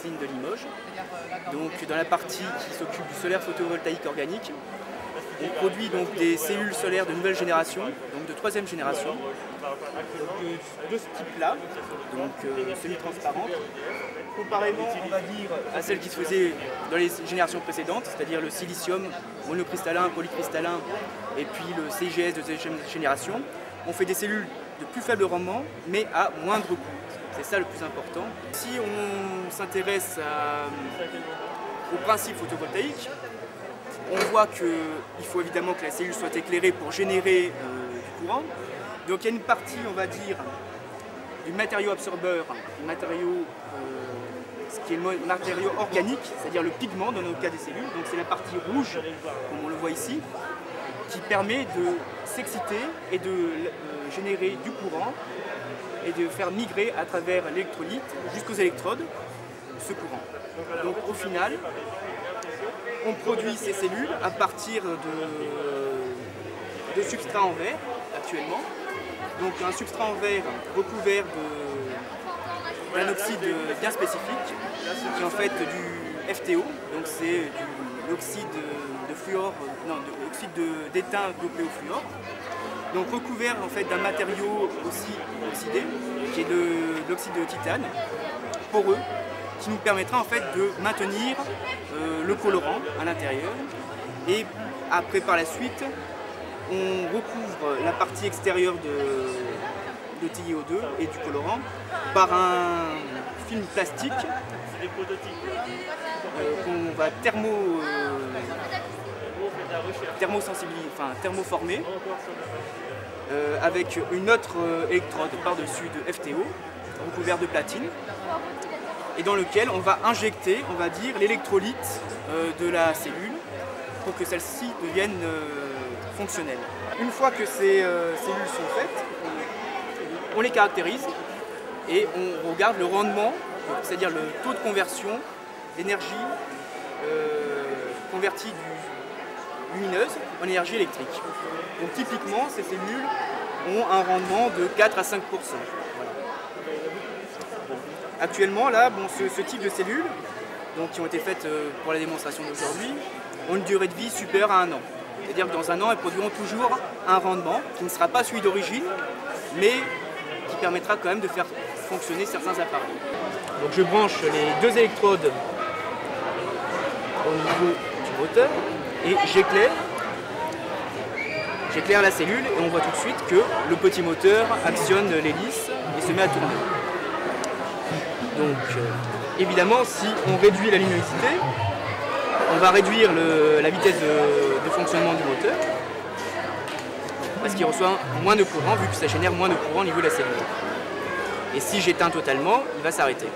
Polytechnique de Limoges. Donc dans la partie qui s'occupe du solaire photovoltaïque organique, on produit donc des cellules solaires de nouvelle génération, donc de 3e génération, de ce type-là, donc semi-transparente. Comparément, on va dire, à celles qui se faisaient dans les générations précédentes, c'est-à-dire le silicium monocristallin, polycristallin et puis le CIGS de 2e génération, on fait des cellules de plus faible rendement mais à moindre coût. C'est ça le plus important. Si on s'intéresse au principe photovoltaïque, on voit qu'il faut évidemment que la cellule soit éclairée pour générer du courant. Donc il y a une partie, on va dire, du matériau absorbeur, ce qui est le matériau organique, c'est-à-dire le pigment dans le cas des cellules. Donc c'est la partie rouge, comme on le voit ici, qui permet de s'exciter et de générer du courant et de faire migrer à travers l'électrolyte jusqu'aux électrodes ce courant. Donc au final, on produit ces cellules à partir de substrats en verre actuellement. Donc un substrat en verre recouvert d'un oxyde bien spécifique qui est en fait du FTO, donc c'est de l'oxyde de fluor, non, de l'oxyde d'étain dopé au fluor. Donc recouvert en fait d'un matériau aussi oxydé, qui est de l'oxyde de titane, poreux, qui nous permettra en fait de maintenir le colorant à l'intérieur. Et après par la suite, on recouvre la partie extérieure de TiO2 et du colorant par un film plastique qu'on va thermoformer avec une autre électrode par-dessus de FTO recouvert de platine et dans lequel on va injecter, on va dire, l'électrolyte de la cellule pour que celle-ci devienne fonctionnelle. Une fois que ces cellules sont faites, on les caractérise et on regarde le rendement, c'est-à-dire le taux de conversion d'énergie convertie lumineuse en énergie électrique. Donc typiquement, ces cellules ont un rendement de 4 à 5%. Voilà. Actuellement, là, bon, ce type de cellules, donc, qui ont été faites pour la démonstration d'aujourd'hui, ont une durée de vie supérieure à 1 an. C'est-à-dire que dans 1 an, elles produiront toujours un rendement qui ne sera pas celui d'origine, mais qui permettra quand même de faire fonctionner certains appareils. Donc je branche les 2 électrodes au niveau du moteur et j'éclaire la cellule et on voit tout de suite que le petit moteur actionne l'hélice et se met à tourner. Donc évidemment, si on réduit la luminosité, on va réduire la vitesse de fonctionnement du moteur parce qu'il reçoit moins de courant vu que ça génère moins de courant au niveau de la cellule. Et si j'éteins totalement, il va s'arrêter.